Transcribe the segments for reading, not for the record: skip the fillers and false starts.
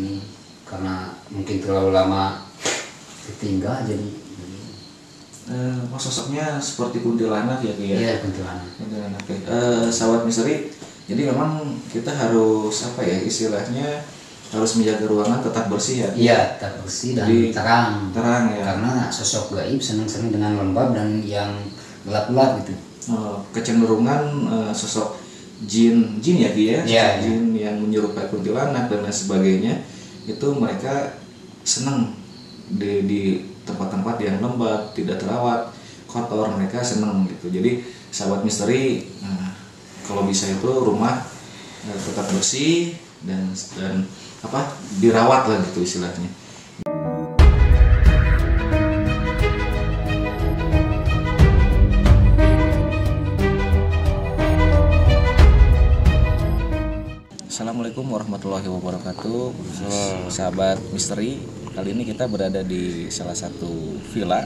ini karena mungkin terlalu lama ditinggal jadi sosoknya seperti kuntilanak ya kayak. Iya, kuntilanak. Kuntilanak. Sahabat misteri. Jadi memang kita harus apa ya istilahnya harus menjaga ruangan tetap bersih ya. Iya, tetap bersih dan terang. Terang ya. Karena sosok gaib senang-senang dengan lembab dan yang gelap-gelap gitu. Kecenderungan sosok jin ya Ki ya. Iya, jin yang menyerupai kuntilanak dan lain sebagainya itu mereka senang di tempat-tempat yang lembab, tidak terawat, kotor, mereka senang gitu. Jadi sahabat misteri kalau bisa itu rumah tetap bersih dan apa dirawat lah gitu istilahnya. Assalamualaikum warahmatullahi wabarakatuh. Sahabat misteri, kali ini kita berada di salah satu villa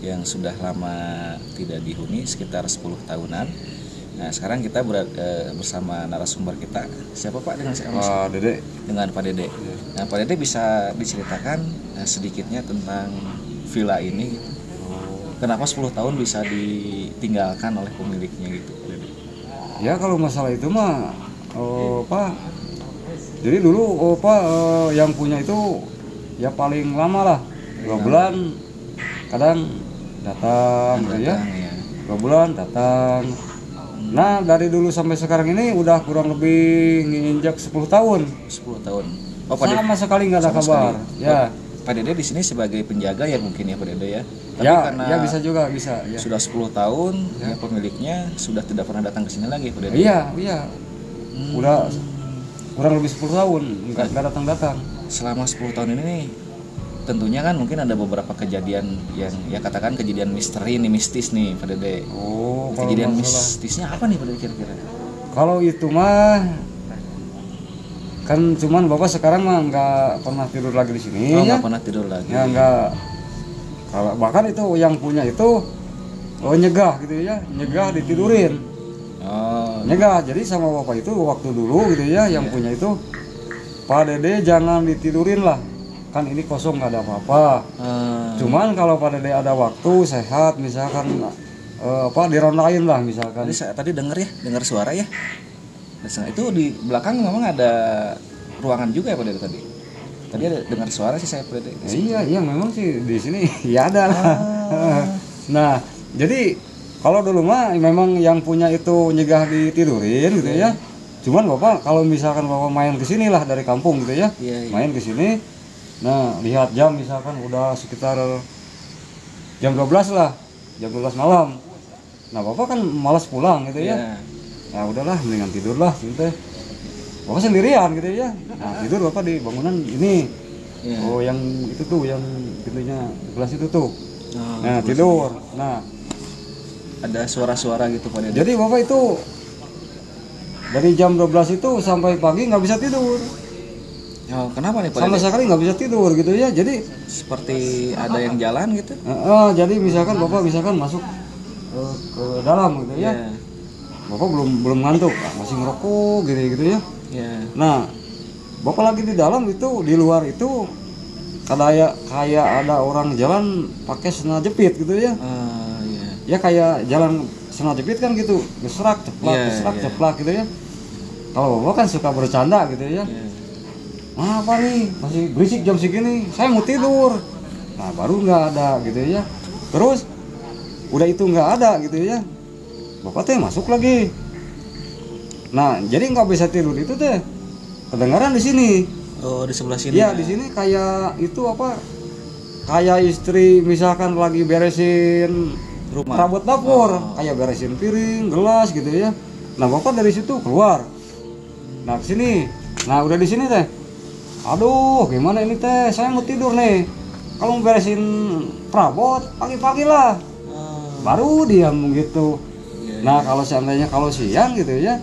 yang sudah lama tidak dihuni, sekitar 10 tahunan. Nah, sekarang kita bersama narasumber kita. Siapa Pak dengan siapa? Pak Dede. Dengan Pak Dede. Nah, Pak Dede bisa diceritakan sedikitnya tentang villa ini gitu. Kenapa 10 tahun bisa ditinggalkan oleh pemiliknya gitu, Pak Dede? Ya kalau masalah itu mah Pak, jadi dulu Pak yang punya itu ya paling lama lah 2 bulan kadang datang gitu ya. 2 bulan datang. Nah dari dulu sampai sekarang ini udah kurang lebih nginjak 10 tahun. 10 tahun. Oh, sama sekali nggak ada kabar. Sekali. Ya. Pak Dede di sini sebagai penjaga ya mungkin ya Pak Dede ya. Tapi ya, karena ya bisa juga bisa. Ya. Sudah 10 tahun ya pemiliknya sudah tidak pernah datang ke sini lagi Pak Dede. Iya. Udah kurang lebih 10 tahun nggak datang. Selama 10 tahun ini nih tentunya kan mungkin ada beberapa kejadian yang ya katakan kejadian misteri nih, mistis nih Pak Dede. Kejadian mistisnya apa nih Pak Dede kira-kira? Kalau itu mah kan cuman Bapak sekarang mah nggak pernah tidur lagi di sini. Nggak pernah tidur lagi. Ya nggak. Kalau bahkan itu yang punya itu nyegah gitu ya, nyegah ditidurin. Nyegah. Jadi sama Bapak itu waktu dulu gitu ya, yang punya itu Pak Dede jangan ditidurin lah. Kan ini kosong nggak ada apa-apa. Cuman kalau Pak Dede ada waktu sehat misalkan dirondain lah misalkan. Tadi dengar suara ya. Itu di belakang memang ada ruangan juga ya Pak Dede tadi. Tadi ada dengar suara sih saya Pak Dede. Iya memang sih di sini ya ada lah. Nah jadi kalau dulu mah memang yang punya itu nyegah ditidurin gitu ya. Cuman Bapak kalau misalkan Bapak main ke sini lah dari kampung gitu ya. Main ke sini. Nah, lihat jam misalkan udah sekitar jam 12 lah. Jam 12 malam. Nah, Bapak kan malas pulang gitu ya. Ya udahlah mendingan tidur lah gitu. Bapak sendirian gitu ya. Nah, tidur Bapak di bangunan ini. Yang itu tuh yang pintunya gelas itu tuh. Nah, tidur. Nah, ada suara-suara gitu Pak Dede. Jadi Bapak itu dari jam 12 itu sampai pagi nggak bisa tidur. Kenapa nih Pak Sama Dede? sekali nggak bisa tidur gitu ya. Jadi seperti ada yang jalan gitu. Jadi misalkan Bapak masuk ke dalam gitu ya. Bapak belum ngantuk, masih ngerokok gitu ya. Nah, Bapak lagi di dalam itu, di luar itu kayak ada orang jalan pakai sendal jepit gitu ya. Ya kayak jalan sendal jepit kan gitu, gesrak ceplak gitu ya. Kalau Bapak kan suka bercanda gitu ya. Apa nih masih berisik jam segini, saya mau tidur. Nah baru nggak ada gitu ya. Terus udah itu nggak ada gitu ya, Bapak teh masuk lagi. Nah jadi nggak bisa tidur itu teh kedengaran di sini. Di sebelah sini ya. Di sini kayak itu apa, kayak istri misalkan lagi beresin rumah, perabot dapur, kayak beresin piring, gelas gitu ya. Nah Bapak dari situ keluar. Nah ke sini. Nah udah di sini teh. Aduh, gimana ini teh? Saya mau tidur nih. Kalau mau beresin perabot pagi-pagi lah. Baru diam gitu. Nah, kalau seandainya kalau siang gitu ya.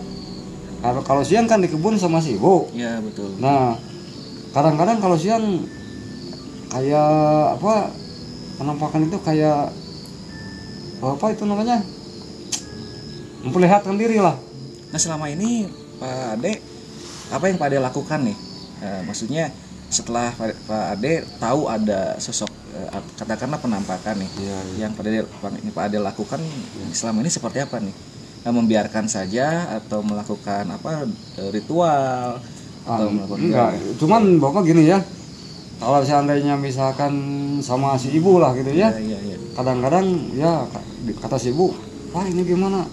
Kalau siang kan di kebun sama si ibu. Iya, betul. Nah, kadang-kadang kalau siang kayak apa? Penampakan itu kayak apa itu namanya? Memperlihatkan diri lah. Nah, selama ini Pak Ade apa yang Pak Ade lakukan nih? Maksudnya setelah Pak Ade tahu ada sosok katakanlah penampakan nih yang Pak Ade lakukan selama ini seperti apa nih? Membiarkan saja atau melakukan apa ritual atau melakukan enggak, cuman Bapak gini ya. Kalau seandainya misalkan sama si ibu lah gitu ya. Kadang-kadang ya kata si ibu, "Wah, ini gimana?"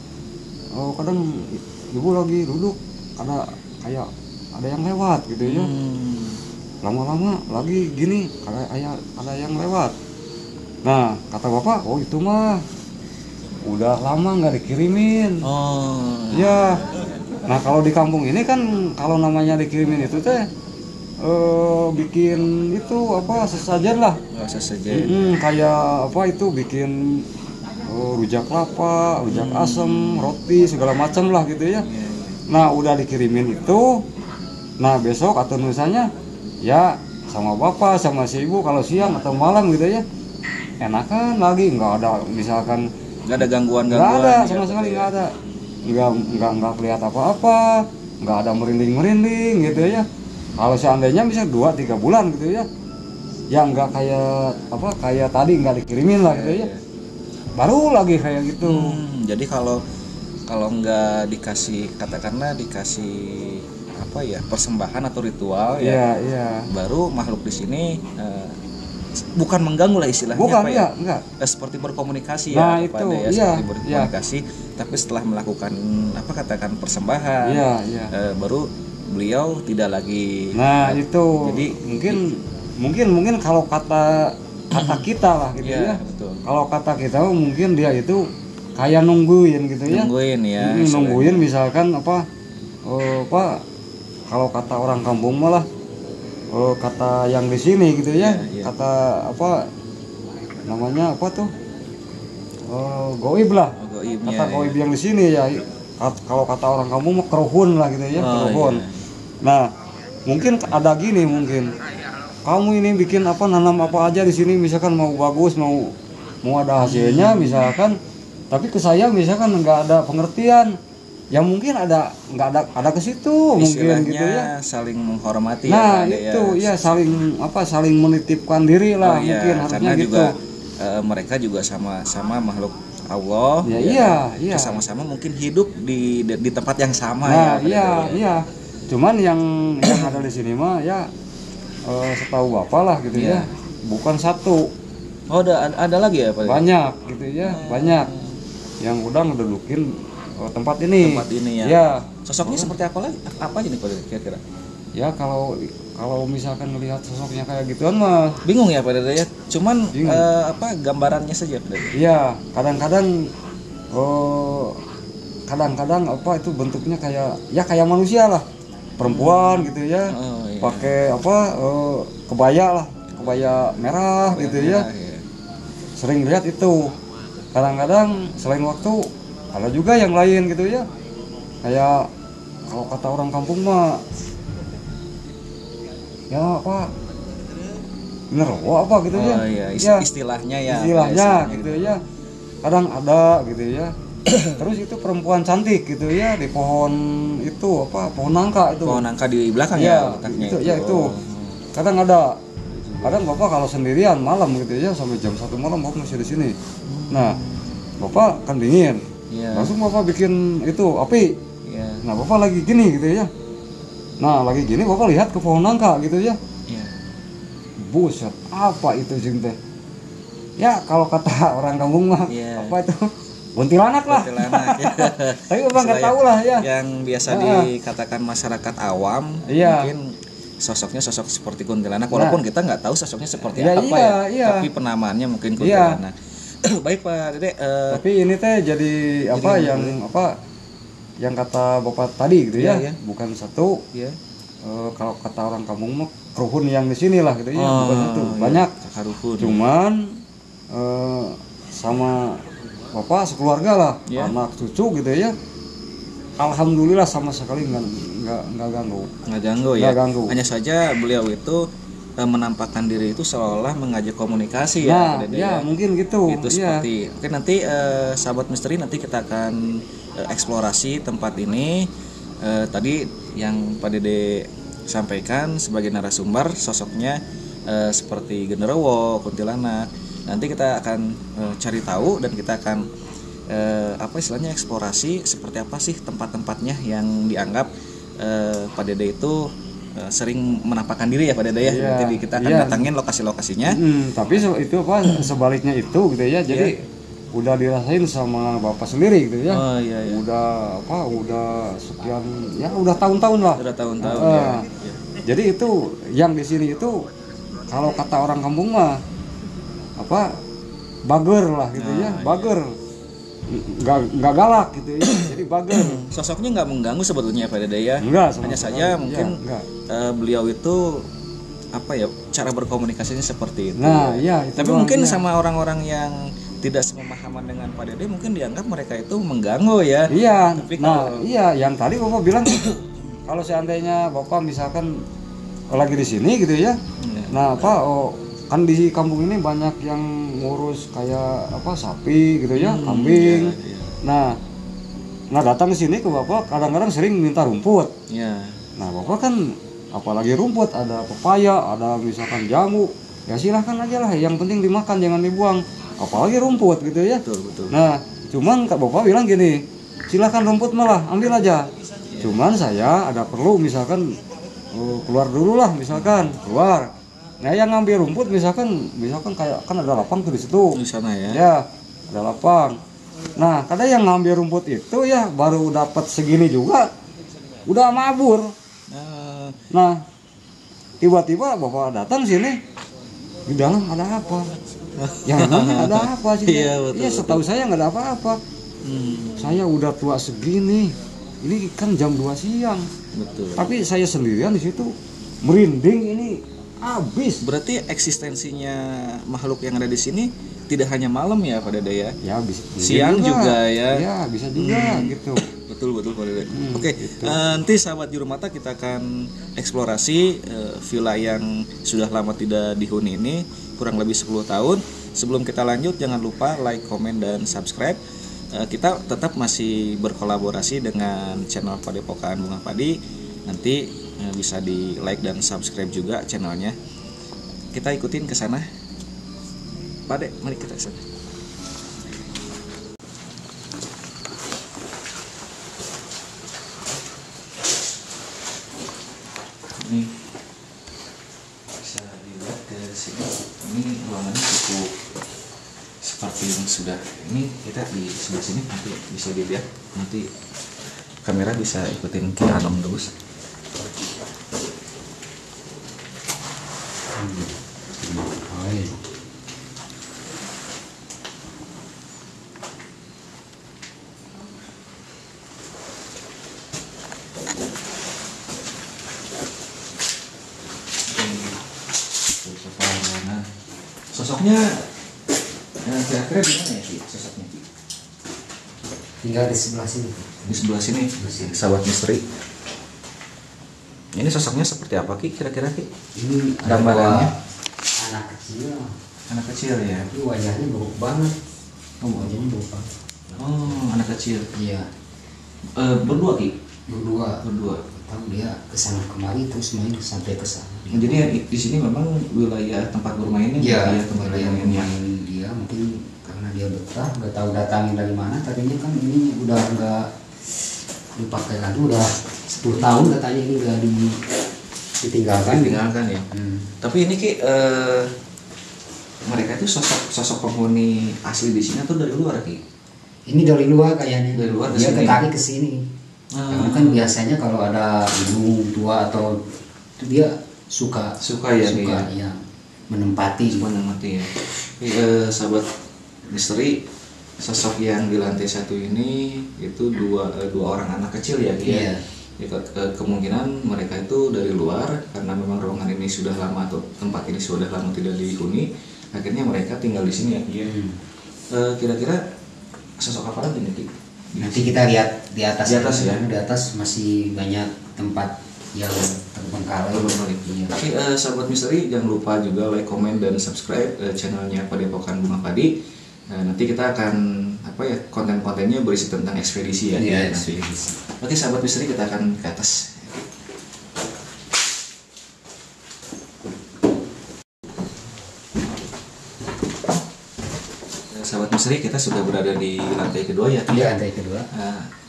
Oh, kadang ibu lagi duduk kayak ada yang lewat gitu ya. Lama-lama lagi gini ada yang lewat. Nah, kata bapak, oh itu mah udah lama nggak dikirimin. Ya. Nah, kalau di kampung ini kan kalau namanya dikirimin itu teh bikin itu apa sesajen lah. Sesajen. Kayak apa itu bikin rujak kelapa, rujak asem, roti segala macam lah gitu ya. Nah, udah dikirimin itu. Nah, besok atau lusanya ya sama bapak sama si ibu kalau siang atau malam gitu ya enakan lagi, nggak ada misalkan nggak ada gangguan nggak ada sama sekali nggak ada, nggak kelihatan apa-apa, nggak ada merinding gitu ya. Kalau seandainya bisa 2-3 bulan gitu ya yang nggak kayak tadi nggak dikirimin lah gitu ya baru lagi kayak gitu. Jadi kalau nggak dikasih katakanlah dikasih apa ya persembahan atau ritual baru makhluk di sini bukan mengganggu lah istilahnya enggak. Seperti berkomunikasi nah, kepada itu, seperti berkomunikasi tapi setelah melakukan apa katakan persembahan baru beliau tidak lagi itu jadi mungkin kalau kata kita lah gitu ya betul. Kalau kata kita mungkin dia itu kayak nungguin gitu ya nungguin misalkan apa kalau kata orang kampung malah kata yang di sini gitu ya kata apa namanya apa tuh goib lah goib yang di sini ya kalau kata orang kampung mah keruhun lah gitu ya keruhun. Nah mungkin ada gini mungkin kamu ini bikin apa nanam apa aja di sini misalkan mau bagus mau ada hasilnya misalkan tapi ke saya misalkan nggak ada pengertian ya mungkin nggak ada ke situ mungkin gitu ya saling menghormati itu saling menitipkan diri lah mungkin harusnya gitu juga, mereka juga sama makhluk Allah sama-sama mungkin hidup di tempat yang sama cuman yang ada di sini mah ya setahu bapak lah gitu ya bukan satu ada lagi ya Pak? Banyak gitu ya banyak yang udah ngedudukin tempat ini ya. Sosoknya seperti apa aja nih Pak kira-kira? Ya kalau misalkan melihat sosoknya kayak gituan mah bingung ya Pak Dede ya. Cuman gambarannya saja Pak Dede. Iya, kadang-kadang apa itu bentuknya kayak manusia lah. Perempuan gitu ya. Pakai kebaya merah gitu ya. Sering lihat itu. Kadang-kadang selain waktu ada juga yang lain gitu ya kayak kalau kata orang kampung mah ya apa nerwo apa gitu istilahnya gitu ya kadang ada gitu ya terus itu perempuan cantik gitu ya di pohon itu pohon nangka di belakang letaknya itu kadang bapak kalau sendirian malam gitu ya sampai jam 1 malam bapak masih di sini. Nah bapak kan dingin langsung bapak bikin itu api. Nah bapak lagi gini gitu ya. Nah lagi gini bapak lihat ke pohon nangka gitu ya. Buset apa itu teh? Ya kalau kata orang kampung mah apa itu kuntilanak lah. Tapi bapak nggak tahu lah ya. Yang biasa dikatakan masyarakat awam mungkin sosoknya sosok seperti kuntilanak walaupun kita nggak tahu sosoknya seperti apa tapi penamaannya mungkin kuntilanak. Baik Pak Dede. Tapi ini teh jadi yang kata bapak tadi gitu ya. Bukan satu. Kalau kata orang kampung mah keruhun yang di sini lah gitu ya. Bukan satu banyak. Cuman sama bapak sekeluarga lah anak cucu gitu ya. Alhamdulillah sama sekali nggak ganggu. Nggak ganggu. Hanya saja beliau itu menampakkan diri itu seolah mengajak komunikasi mungkin gitu seperti oke nanti sahabat misteri nanti kita akan eksplorasi tempat ini tadi yang Pak Dede sampaikan sebagai narasumber sosoknya seperti genderuwo, kuntilanak. Nanti kita akan cari tahu dan kita akan istilahnya eksplorasi seperti apa sih tempat-tempatnya yang dianggap Pak Dede itu sering menampakkan diri ya Pak Dede ya. Jadi kita akan datangin lokasi-lokasinya. Tapi itu sebaliknya itu gitu ya. Jadi udah dirasain sama bapak sendiri gitu ya. Udah sekian ya udah tahun-tahun lah. Udah tahun-tahun Jadi itu yang di sini itu kalau kata orang kampung mah bager lah gitu ya. Bager. Nggak galak gitu ya. Jadi bager. Sosoknya nggak mengganggu sebetulnya Pak Dede ya. Enggak, hanya saja mungkin beliau itu cara berkomunikasinya seperti itu. Nah, itu tapi mungkin sama orang-orang yang tidak sepemahaman dengan Pak Dede mungkin dianggap mereka itu mengganggu ya. Iya. Tapi yang tadi Bapak bilang kalau seandainya Bapak misalkan lagi di sini gitu ya. Nah, kan di kampung ini banyak yang ngurus kayak sapi gitu ya, kambing. Nah datang ke sini ke Bapak kadang-kadang sering minta rumput. Nah, Bapak kan apalagi rumput, ada pepaya, ada misalkan jamu, ya silahkan aja lah, yang penting dimakan jangan dibuang, apalagi rumput gitu ya. Betul. Nah cuman Kak Bapak bilang gini, silahkan rumput malah ambil aja, cuman saya ada perlu misalkan keluar dulu lah, misalkan keluar. Nah yang ngambil rumput misalkan kayak kan ada lapang tuh di situ di sana ya ada lapang. Nah kadang yang ngambil rumput itu ya baru dapat segini juga udah mabur. Nah tiba-tiba Bapak datang sini, di dalam ada apa? Yang ada apa sih? Iya setahu saya nggak ada apa-apa. Saya udah tua segini, ini kan jam 2 siang. Betul. Tapi saya sendirian di situ merinding ini habis. Berarti eksistensinya makhluk yang ada di sini tidak hanya malam ya Pak Dede ya? Ya bisa. Siang juga ya? Ya bisa juga gitu. Betul Pak Dede. Oke, gitu. Nanti sahabat Juru Mata kita akan eksplorasi villa yang sudah lama tidak dihuni ini, kurang lebih 10 tahun. Sebelum kita lanjut jangan lupa like, komen, dan subscribe. Kita tetap masih berkolaborasi dengan channel Padepokan Bunga Padi. Nanti bisa di like dan subscribe juga channelnya. Kita ikutin ke sana. Pade, mari kita ke sana. Ini bisa dilihat dari sini. Ini ruangannya cukup seperti yang sudah. Ini kita di sebelah sini nanti bisa dilihat. Nanti kamera bisa ikutin ke dalam terus. Sosoknya kira-kira gimana ya sih sosoknya? Tinggal di sebelah sini. Di sebelah sini, sahabat misteri. Ini sosoknya seperti apa Ki? Kira-kira Ki? Ini gambarannya anak kecil. Anak kecil ya. Tapi wajahnya buruk banget. Wajahnya buruk banget. Oh, anak kecil. Iya. Berdua Ki? Berdua. Tahu dia kesana kemari terus main sampai ke sana. Jadi di sini memang wilayah tempat bermainnya. Iya, tempat bermain dia mungkin karena dia betah, nggak tahu datangin dari mana. Tadinya kan ini udah nggak dipakai lagi, udah 10 tahun katanya ini udah ditinggalkan ya. Tapi ini Ki, mereka itu sosok penghuni asli di sini atau dari luar Ki? Ini dari luar kayaknya. Dari luar dia ketarik ke sini. Karena kan biasanya kalau ada ibu tua atau itu dia suka ya menempati ya. Sahabat misteri, sosok yang di lantai 1 ini itu dua orang anak kecil ya Ki. Kemungkinan mereka itu dari luar karena memang ruangan ini sudah lama atau tempat ini sudah lama tidak dihuni, akhirnya mereka tinggal di sini ya Ki. Kira-kira sosok apa lagi nih Ki? Nanti kita lihat di atas ya. Di atas masih banyak tempat yang terbengkalai. Iya. Tapi sahabat misteri jangan lupa juga like, komen, dan subscribe channelnya Padepokan Bunga Padi. Nanti kita akan konten-kontennya berisi tentang ekspedisi ya. Iya, ekspedisi. Oke sahabat misteri, kita akan ke atas. sahabat misteri, kita sudah berada di lantai kedua ya. Iya, lantai kedua.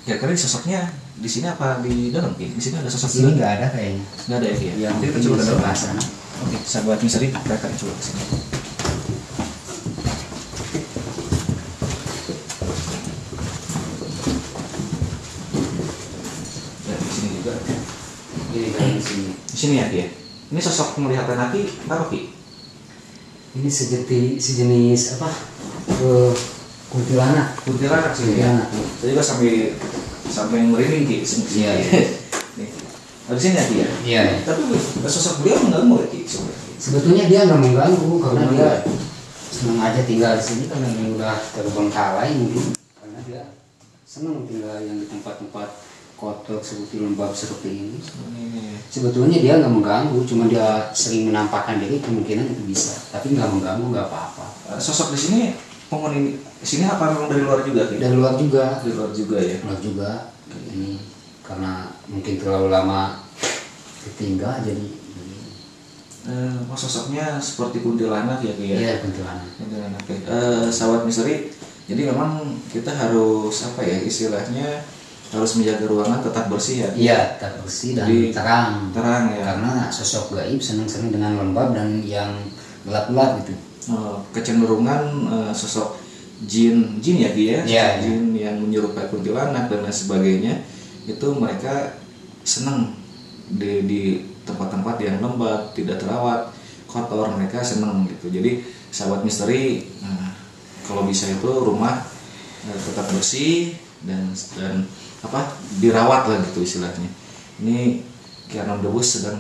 Kira-kira sosoknya di sini apa di dalam Ki? Di sini ada sosok? Ini nggak ada kayaknya. Nggak ada ya Ki? Ya, Nanti kita mungkin coba di ke dalam. sebelah sana. Oke, sahabat misteri, kita akan coba ke sini. Ya, di sini juga. Ini kan di sini. Di sini ya Ki ya. Ini sosok melihat Naki apa Ki? Ini sejenis apa? Kuntilanak. Kuntilanak sih ya. Saya juga sampai merinding Ki. Iya. Nih. Oh, di sini ya Ki ya. Iya. Tapi sosok beliau mengganggu ya Ki sebenarnya. Sebetulnya dia nggak mengganggu karena dia senang aja tinggal di sini karena ini udah terbengkalai mungkin karena dia senang tinggal yang di tempat-tempat kotor seperti lembab seperti ini. Sebetulnya dia nggak mengganggu, cuma dia sering menampakkan diri, kemungkinan itu bisa, tapi nggak mengganggu, nggak apa-apa. Sosok di sini penghuni sini apa memang dari luar juga Ki? Dari luar juga. Dari luar juga ya. Luar juga. Ini karena mungkin terlalu lama ditinggal jadi sosoknya seperti kuntilanak ya Ki ya? Iya, kuntilanak. Kuntilanak. Sahabat misteri, jadi memang kita harus apa ya istilahnya harus menjaga ruangan tetap bersih ya? Iya, tetap bersih dan terang. Terang ya. Karena sosok gaib senang-senang dengan lembab dan yang gelap-gelap gitu. Kecenderungan sosok jin ya Ki ya? Iya, jin yang menyerupai kuntilanak dan lain sebagainya itu mereka senang di tempat-tempat yang lembab, tidak terawat, kotor, mereka senang gitu. Jadi sahabat misteri, kalau bisa itu rumah tetap bersih dan apa dirawat lah gitu istilahnya. Ini Kianom Debus sedang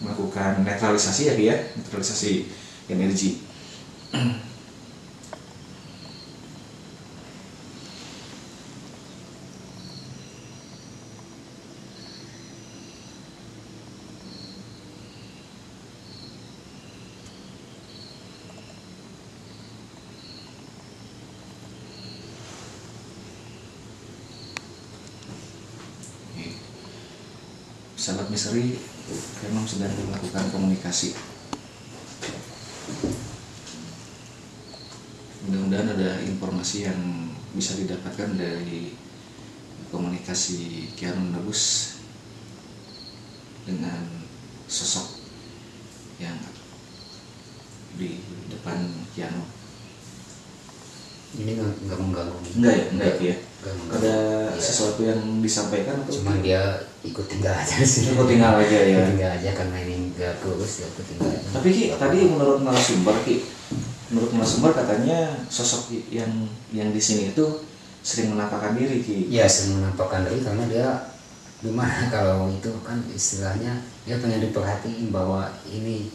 melakukan netralisasi ya Ki ya, netralisasi energi. Sahabat misteri memang sedang melakukan komunikasi. Mudah-mudahan ada informasi yang bisa didapatkan dari komunikasi Kianom Debus dengan sosok yang di depan Kianom. Ini nggak mengganggu. Enggak ya. Ada sesuatu yang disampaikan atau cuma dia ikut tinggal aja sih. Ikut tinggal aja ya. Ikut tinggal aja karena ini nggak kurus, ya ikut tinggal aja. Tapi Ki, tadi menurut narasumber katanya sosok yang di sini itu sering menampakkan diri Ki. Ya, sering menampakkan diri karena dia gimana kalau itu kan istilahnya dia pengen diperhatiin bahwa ini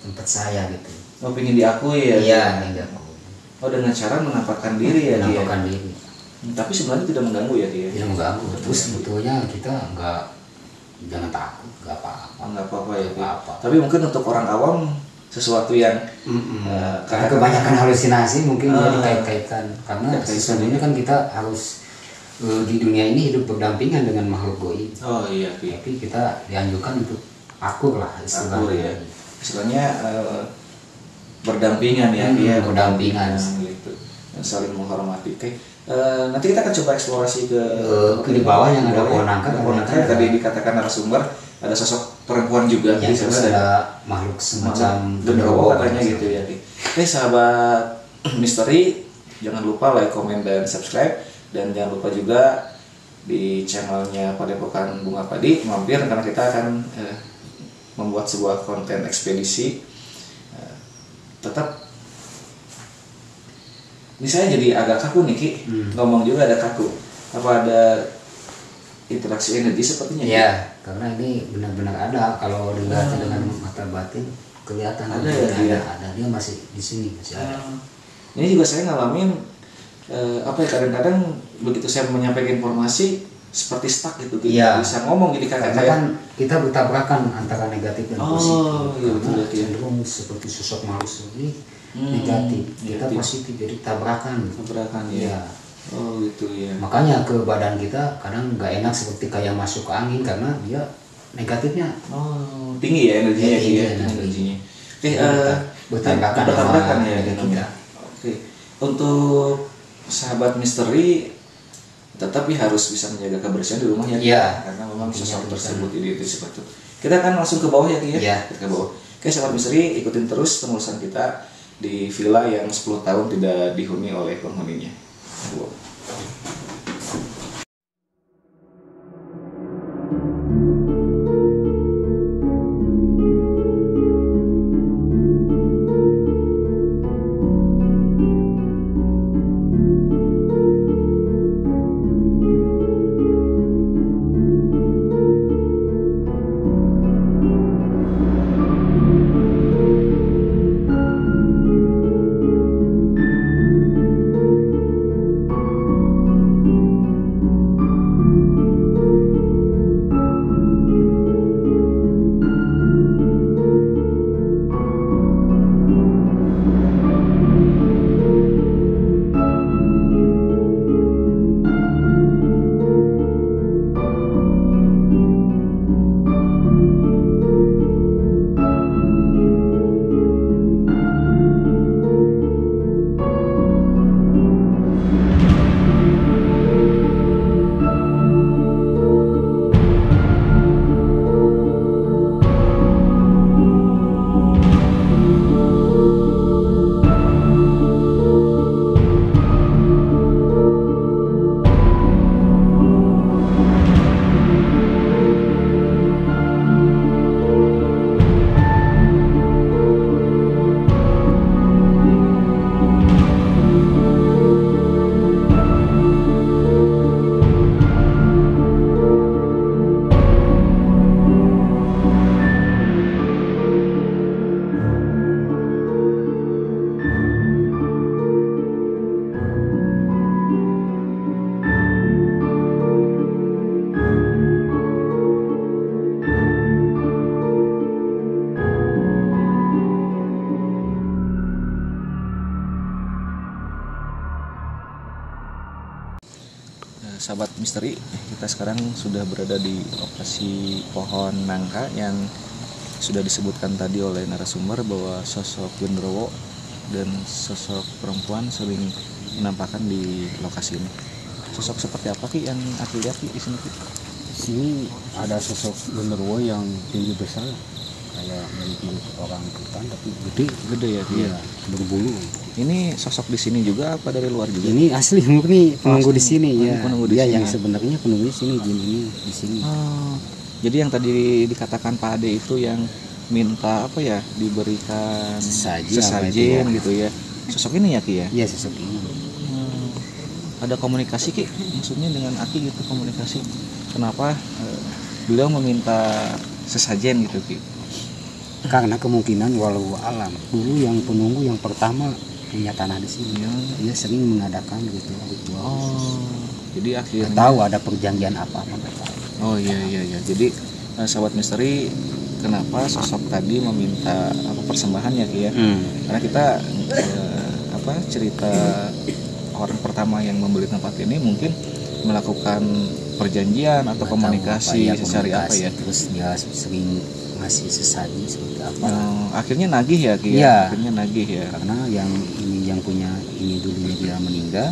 tempat saya gitu. Oh, pengen diakui ya? Iya, pengen diakui. Oh, dengan cara menampakkan diri ya? Menampakkan diri. Tapi sebenarnya tidak mengganggu ya dia? Tidak mengganggu. Terus sebetulnya kita jangan takut, nggak apa-apa. Nggak apa-apa ya? Apa-apa. Tapi mungkin untuk orang awam sesuatu yang karena kebanyakan halusinasi mungkin dia dikait-kaitkan karena sesungguhnya kan kita harus di dunia ini hidup berdampingan dengan makhluk goib. Oh iya. Tapi kita dianjurkan untuk akur lah istilahnya. Akur ya. Istilahnya berdampingan ya, dia berdampingan gitu. Saling menghormati. Oke. Nanti kita akan coba eksplorasi ke di bawah yang ada pohon angka. Tadi dikatakan narasumber ada sosok perempuan juga. Ya, terus ada makhluk semacam genderuwo katanya gitu ya. Oke, sahabat misteri, jangan lupa like, comment, dan subscribe, dan jangan lupa juga di channelnya Padepokan Bunga Padi mampir karena kita akan membuat sebuah konten ekspedisi. Tetap ini saya jadi agak kaku nih Ki, ngomong juga ada kaku. Apa ada interaksi energi sepertinya? Iya, karena ini benar-benar ada. Kalau dilihat dengan mata batin kelihatan ada ya, ada. Dia masih di sini masih ada. Ini juga saya ngalamin kadang-kadang begitu saya menyampaikan informasi seperti stuck gitu, Iya. Bisa ngomong jadi karena kan kita bertabrakan antara negatif dan positif. Iya, betul, cenderung seperti sosok manusia ini negatif, kita positif, jadi tabrakan ya. Oh gitu ya. Makanya ke badan kita kadang nggak enak seperti kayak masuk ke angin karena dia negatifnya tinggi ya energinya. Tinggi. Energinya. Bertabrakan ya. kita. Oke. untuk sahabat misteri tetapi harus bisa menjaga kebersihan di rumah ya, Iya. karena memang sosok tersebut identik seperti itu. Kita akan langsung ke bawah ya Ki ya. Iya. Kita ke bawah. Oke sahabat misteri, ikutin terus penulisan kita di villa yang 10 tahun tidak dihuni oleh penghuninya. Wow. Sahabat misteri, kita sekarang sudah berada di lokasi pohon nangka yang sudah disebutkan tadi oleh narasumber bahwa sosok genderuwo dan sosok perempuan sering menampakkan di lokasi ini. Sosok seperti apa Ki yang aku lihat Ki di sini Ki? Di sini ada sosok genderuwo yang tinggi besar, kayak mirip orang hutan tapi Gede ya Ki? iya, berbulu. Ini sosok di sini juga apa dari luar juga? Ini asli murni penunggu di sini Oh, ya. penunggu di Iya, sini yang ya. sebenarnya penunggu di sini, jin ini di sini. Oh, jadi yang tadi dikatakan Pak Ade itu yang minta apa ya, diberikan sesajen gitu ya. Sosok ini ya Ki ya? Iya, sosok ini. Ada komunikasi Ki, maksudnya dengan Aki gitu komunikasi. Kenapa beliau meminta sesajen gitu Ki? Karena kemungkinan walau alam dulu yang penunggu yang pertama punya tanah di sini. Dia sering mengadakan gitu ritual. Oh, jadi akhirnya Tahu ada perjanjian apa nggak tahu. Oh iya. Jadi sahabat misteri, kenapa sosok tadi meminta apa persembahan ya Ki ya? Karena kita cerita orang pertama yang membeli tempat ini mungkin melakukan perjanjian atau Nggak komunikasi tahu secari apa komunikasi. ya? Terus dia sering ngasih sesaji seperti apa. Akhirnya nagih ya Ki Iya. ya? Akhirnya nagih ya. Karena yang punya ini dulunya dia meninggal,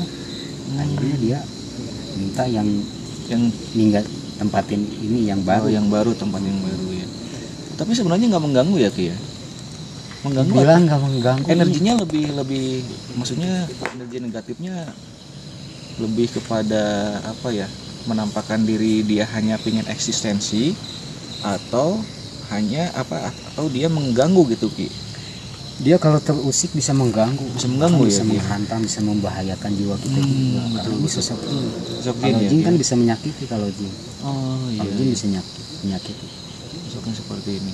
akhirnya dia minta yang meninggal tempatin ini yang baru. Yang baru, tempat yang baru ya. Tapi sebenarnya nggak mengganggu ya Ki ya? Mengganggu Bilang nggak mengganggu. energinya lebih maksudnya energi negatifnya lebih kepada apa ya, menampakkan diri dia hanya pengen eksistensi atau hanya atau dia mengganggu gitu Ki? Dia kalau terusik bisa mengganggu, Bisa mengganggu ya, bisa Ki? menghantam, bisa membahayakan jiwa kita juga. Karena ini sosok jin. Sosok jin Kalau ya, jin Ki? kan bisa menyakiti kalau jin. Oh iya, Kalau jin bisa menyakiti. sosoknya seperti ini.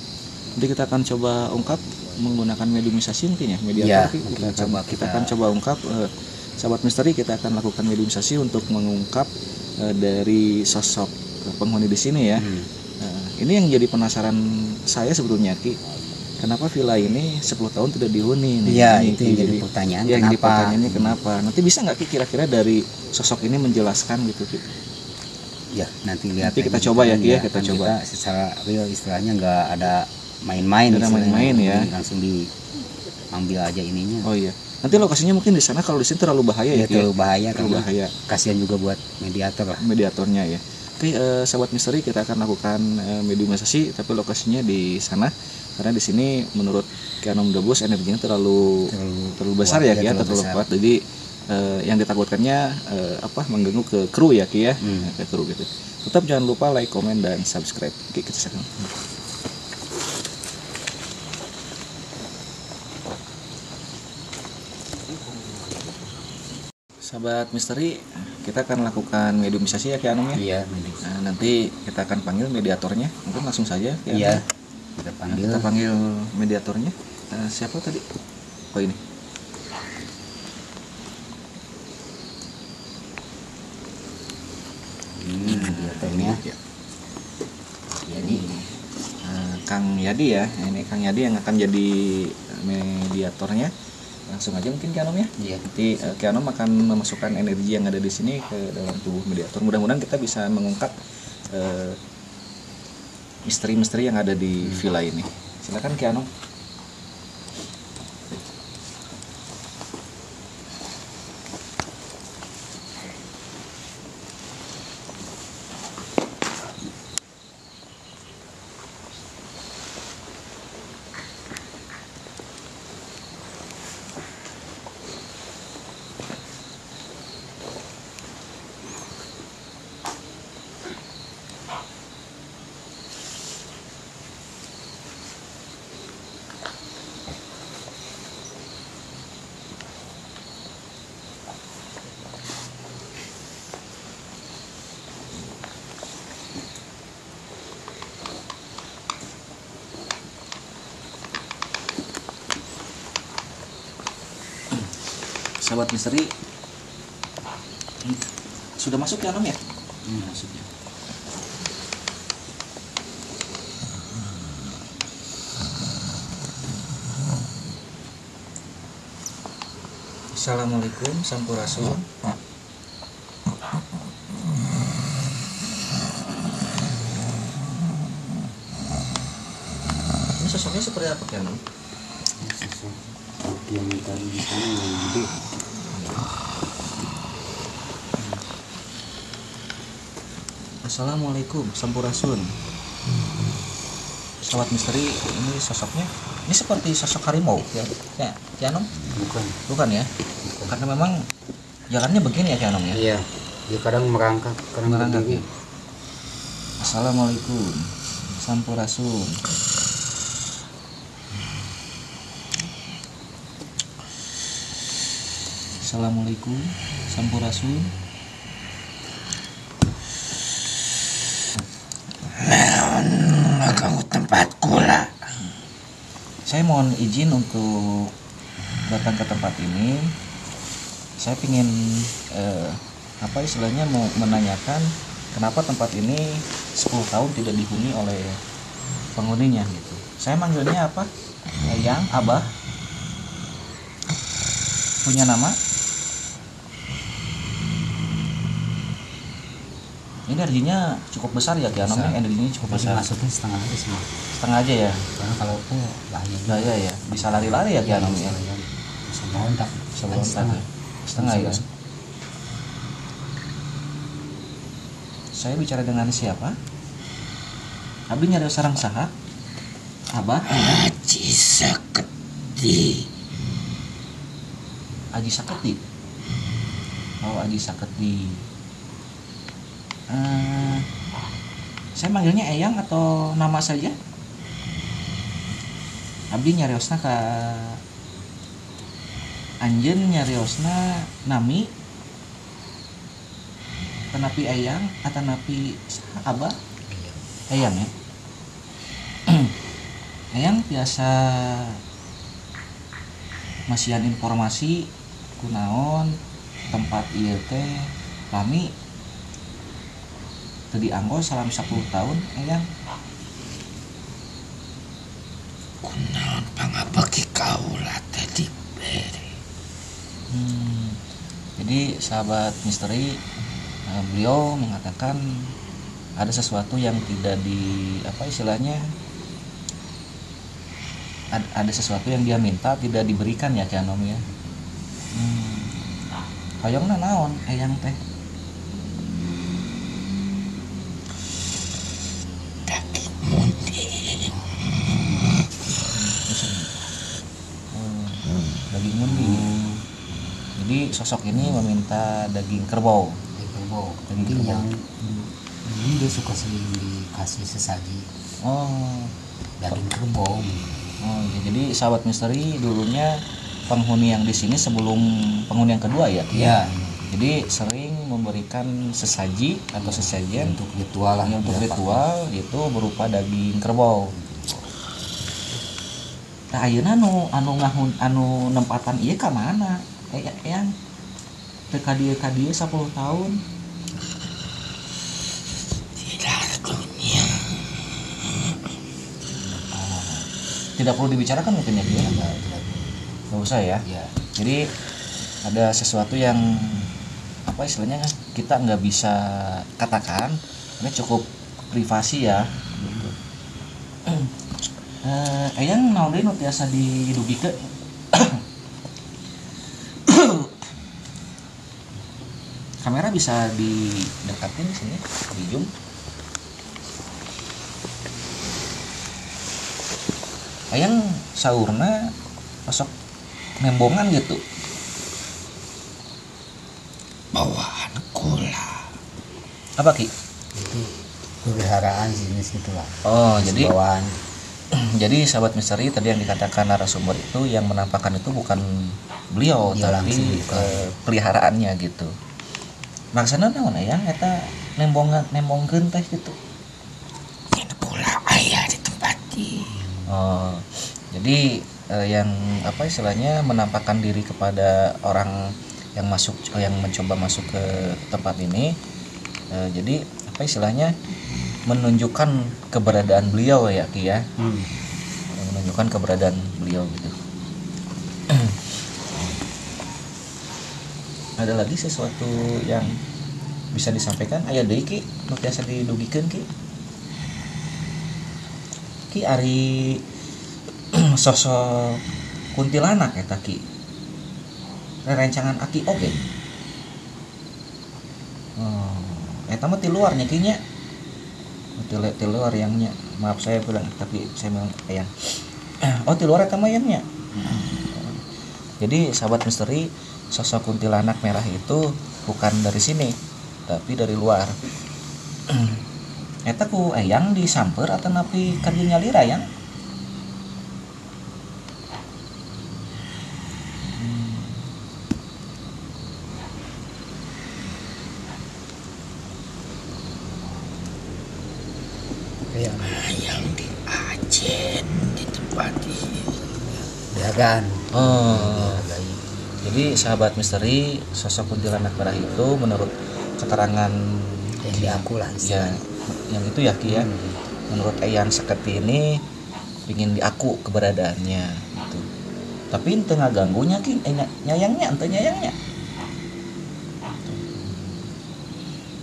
Nanti kita akan coba ungkap menggunakan mediumisasi mungkin ya, mediator Iya, Ki. mungkin Kita akan coba ungkap sahabat misteri, kita akan lakukan mediumisasi untuk mengungkap dari sosok penghuni di sini ya. Ini yang jadi penasaran saya sebetulnya Ki, kenapa villa ini 10 tahun tidak dihuni nih? Iya, Ini, itu Ki. yang jadi pertanyaan. Yang jadi Kenapa? pertanyaannya kenapa? Nanti bisa nggak Ki kira-kira dari sosok ini menjelaskan gitu Ki? Ya, nanti lihat. Nanti kita aja coba ya, kan, Ki ya, kita coba. secara real istilahnya nggak ada main-main. Nggak ada istilahnya. main-main ya. Jadi langsung diambil aja ininya. Oh iya. Nanti lokasinya mungkin di sana, kalau di sini terlalu bahaya ya, terlalu bahaya, terlalu bahaya. Kasihan juga buat mediator lah. Mediatornya ya. Oke, sahabat misteri, kita akan lakukan mediumisasi, tapi lokasinya di sana karena di sini menurut Keanom Gabus energinya terlalu besar ya, Ki, terlalu kuat. Jadi yang ditakutkannya mengganggu ke kru ya, Ki ya, ke kru gitu. Tetap jangan lupa like, komen, dan subscribe. Oke, kita silakan. Sahabat misteri, kita akan lakukan mediumisasi ya, Ki Anom ya. Iya. Nah, nanti kita akan panggil mediatornya, mungkin langsung saja. Iya. Kita panggil mediatornya. Siapa tadi? Oh, ini. Ini mediatornya. Yadi. Kang Yadi ya. Ini Kang Yadi yang akan jadi mediatornya. Langsung aja mungkin Ki Anom ya. Iya. Nanti Ki Anom akan memasukkan energi yang ada di sini ke dalam tubuh mediator. Mudah-mudahan kita bisa mengungkap misteri-misteri yang ada di villa ini. Silakan Ki Anom. Sahabat misteri, sudah masuk ya, Anom ya? Masuk ya. Assalamualaikum, sampurasun. Ini sosoknya seperti apa, Ki Anom? Yang tadi di sana yang gede. Assalamualaikum, sampurasun. Sahabat misteri, ini sosoknya, ini seperti sosok harimau ya, Ki Anom? Bukan ya? Karena memang jalannya begini ya, Ki Anom ya? Iya. Dia kadang merangkak, kadang berdiri. Assalamualaikum, sampurasun. Assalamualaikum, sampurasun. Kamu tempatku lah. Saya mohon izin untuk datang ke tempat ini. Saya ingin istilahnya mau menanyakan kenapa tempat ini 10 tahun tidak dihuni oleh penghuninya gitu. Saya manggilnya apa? Eyang, Abah. Punya nama? Ini energinya cukup besar ya, Ki Anom, energinya cukup besar. Masuknya setengah aja semua. Setengah aja ya. Karena kalau aku bahaya ya, bisa lari-lari ya, Ki Anom ya. Bisa berontak. Setengah ya. Saya bicara dengan siapa? Abdi nyari sarang saha? Abah? Aji Saketi. Aji Saketi. Oh, Aji Saketi. Saya manggilnya Eyang atau nama saja? Abdi nyariosna ka Anjen, nyariosna nami tenapi Eyang atau napi Abah? Eyang ya. Eyang biasa masihan informasi kunaon tempat ieu teh kami tadi anggo salam 10 tahun Eyang. Kunaon pangabeki kaula tadi bere. Jadi sahabat misteri, beliau mengatakan ada sesuatu yang tidak ada sesuatu yang dia minta tidak diberikan ya, Ki Anom ya. Hoyongna naon eyang teh? Daging mundi. Jadi sosok ini meminta daging kerbau. Daging yang ini dia suka sering dikasih sesaji. Daging kerbau. Ya, jadi sahabat misteri dulunya penghuni yang di sini sebelum penghuni yang kedua ya. Iya. Jadi sering memberikan sesaji atau sesajen untuk ritual lah. Untuk ritual itu berupa daging kerbau. Nah, ayeuna anu nempatan ieu ka mana? Yang teu ka dieu 10 tahun. Tidak perlu dibicarakan mungkin ya dia. Nggak usah ya. Jadi ada sesuatu yang apa istilahnya kita nggak bisa katakan, ini cukup privasi ya. Yang naon deui nu tiasa didugikeun. Kamera bisa didekatin sini, di zoom. Ayang saurna masuk nembongan gitu. Bawaan kula. Apa Ki? Itu peliharaan jenis gitulah. Jadi bawaan. Jadi sahabat misteri tadi yang dikatakan narasumber itu yang menampakkan itu bukan beliau tapi peliharaannya gitu. Maksudnya naon Ayang eta nembongkeun teh gitu. Ini kula aya di tempat ieu. Jadi yang apa istilahnya menampakkan diri kepada orang yang mencoba masuk ke tempat ini, jadi apa istilahnya menunjukkan keberadaan beliau ya Ki ya, menunjukkan keberadaan beliau gitu. Ada lagi sesuatu yang bisa disampaikan? Aya deui Ki nu tiasa didugikeun Ki ari sosok kuntilanak eta Ki. Rerencangan Aki oge. Eta mah ti luarnya Ki nya. Ti luar yangnya. Maaf saya bilang tapi saya bilang Ayang. Ti luar eta mah yangnya. Jadi sahabat misteri sosok kuntilanak merah itu bukan dari sini tapi dari luar. Eta ku Ayang disamper atau napi ka dieu nyalira Ayang? Yang di Aceh di tempat ini Dagan. Jadi sahabat misteri sosok kuntilanak merah itu menurut keterangan yang diaku lah ya, yang itu ya Ki ya. Menurut Ayang Seketi ini ingin diaku keberadaannya gitu. Tapi ente ngaganggunya Ki, nyayangnya ente nyayangnya.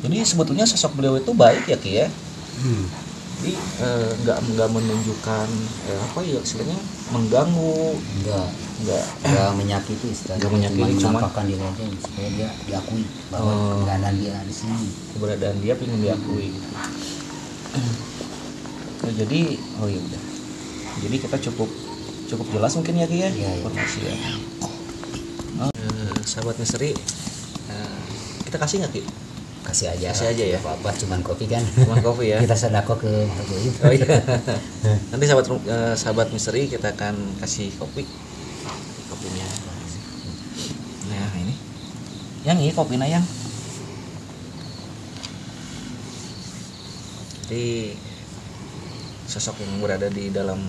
Jadi sebetulnya sosok beliau itu baik ya Ki ya. Jadi nggak menunjukkan apa ya istilahnya mengganggu, nggak menyakiti, cuma menampakkan diri aja supaya dia diakui bahwa keberadaan dia di sini, keberadaan dia ingin diakui gitu. Jadi ya udah, jadi kita cukup jelas mungkin ya Ki ya informasi ya. Sahabat misteri, kita kasih nggak Ki? Kasih aja ya. Apa cuman kopi kan? Cuman kopi ya. Kita sedekah ke Buyut. Oh iya. Nanti sahabat misteri kita akan kasih kopinya. Nah ini, yang ini kopinya yang. Jadi sosok yang berada di dalam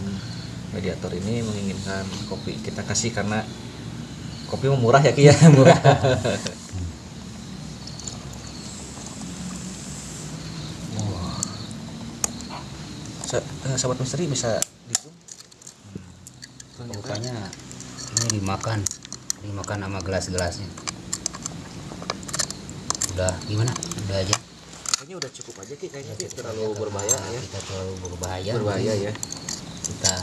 mediator ini menginginkan kopi kita kasih karena kopi murah ya Ki ya. Murah. Sahabat misteri bisa di zoom. Bukannya ini dimakan sama gelas-gelasnya. Udah gimana? Udah aja. Kayaknya udah cukup aja Ki, kayaknya terlalu berbahaya ya. Kita terlalu berbahaya ya. Kita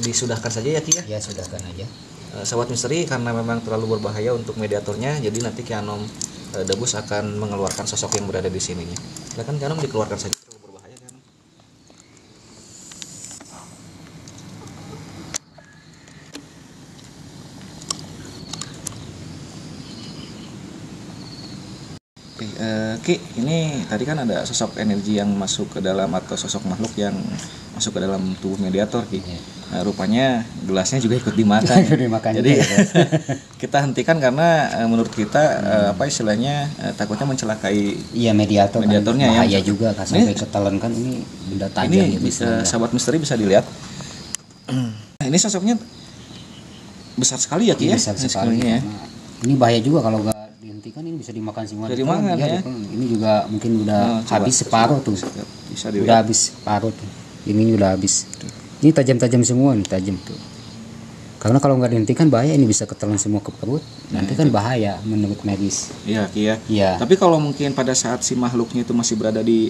disudahkan saja ya Ki ya. Ya sudahkan aja. Sahabat misteri, karena memang terlalu berbahaya untuk mediatornya, jadi nanti Ki Anom Dabus akan mengeluarkan sosok yang berada di sininya. Silakan Ki Anom dikeluarkan saja, terlalu berbahaya Ki Anom. Oke, Ki, ini tadi kan ada sosok energi yang masuk ke dalam atau sosok makhluk yang masuk ke dalam tubuh mediator, Ki. Nah, rupanya gelasnya juga ikut dimakan. Jadi kita hentikan karena menurut kita apa istilahnya takutnya mencelakai mediatornya kan, bahaya ya. juga kan, sampai ketelan kan, ini benda tajam ini gitu. Sahabat misteri bisa dilihat. Ini sosoknya besar sekali ya, Ki ya. Besar sekali ya. Ini bahaya juga kalau nggak dihentikan, ini bisa dimakan semua. Bisa dimakan ya. Ini juga mungkin udah habis separuh tuh. Bisa udah dilihat. habis separuh tuh. Ini udah habis. Ini tajam-tajam semua nih, tajam tuh. Karena kalau nggak dihentikan bahaya, ini bisa ketelan semua ke perut. Nanti kan bahaya menurut medis. Iya, Ki ya. Iya. Tapi kalau mungkin pada saat si makhluknya itu masih berada di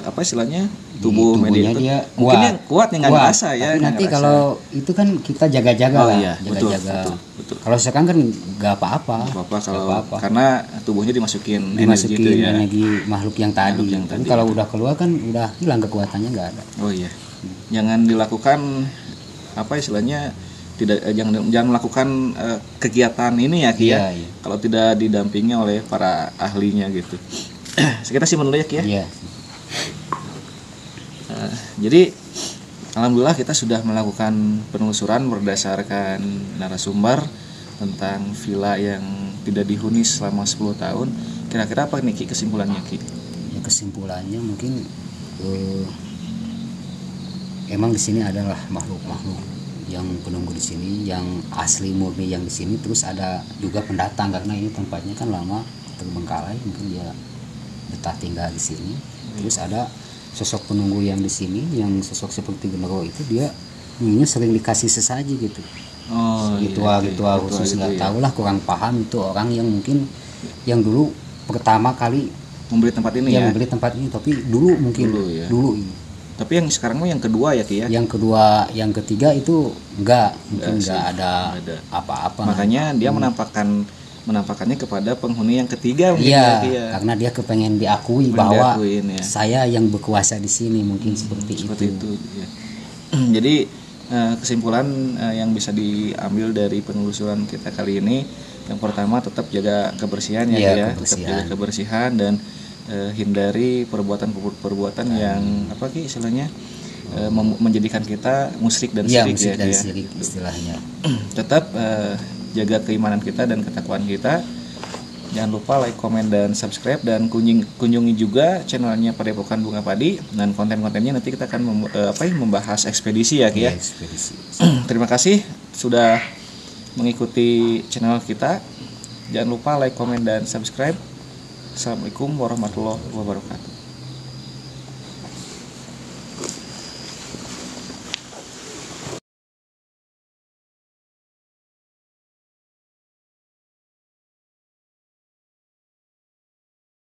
apa istilahnya tubuh tubuhnya mediator, dia mungkin yang kuat yang nggak ngerasa ya. Tapi nanti ngerasa. kalau itu kan kita jaga-jaga Oh, lah, iya, jaga-jaga. betul. Kalau sekarang kan nggak apa-apa. Nggak apa-apa kalau Nggak apa-apa. karena tubuhnya dimasukin energi itu ya. energi makhluk yang tadi. Makhluk yang Tapi tadi. kalau udah keluar kan udah hilang kekuatannya, nggak ada. Oh iya. Jangan dilakukan apa istilahnya, tidak jangan melakukan kegiatan ini ya, Ki ya. Iya. Kalau tidak didampingi oleh para ahlinya gitu. Kita simpan dulu ya, Ki ya. Iya. Jadi alhamdulillah kita sudah melakukan penelusuran berdasarkan narasumber tentang villa yang tidak dihuni selama 10 tahun. Kira-kira apa nih, Ki, kesimpulannya, Ki? Ya, kesimpulannya mungkin emang di sini adalah makhluk-makhluk yang penunggu di sini, yang asli murni yang di sini. Terus ada juga pendatang karena ini tempatnya kan lama terbengkalai, mungkin dia betah tinggal di sini. Terus ada sosok penunggu yang di sini, yang sosok seperti genderuwo itu, dia dulunya sering dikasih sesaji gitu. Oh, ritual khusus, nggak tahu lah, kurang paham itu orang yang mungkin yang dulu pertama kali Membeli tempat ini ya. membeli tempat ini, tapi dulu mungkin dulu ini. Tapi yang sekarang mah yang kedua ya, Ki ya. Yang kedua, yang ketiga itu mungkin nggak ada apa-apa. Makanya dia menampakkannya kepada penghuni yang ketiga mungkin Iya, ya. karena dia kepengen diakui bahwa saya yang berkuasa di sini, mungkin seperti itu. Ya. Jadi kesimpulan yang bisa diambil dari penelusuran kita kali ini, yang pertama tetap jaga kebersihan ya, tetap jaga kebersihan dan hindari perbuatan yang apa, Ki, istilahnya menjadikan kita musyrik dan syirik ya, syirik istilahnya. Tetap jaga keimanan kita dan ketakwaan kita. Jangan lupa like, komen, dan subscribe, dan kunjungi juga channelnya Padepokan Bunga Padi, dan konten-kontennya nanti kita akan membahas ekspedisi ya, Ki ya. Ekspedisi. Terima kasih sudah mengikuti channel kita. Jangan lupa like, komen, dan subscribe. Assalamualaikum warahmatullahi wabarakatuh.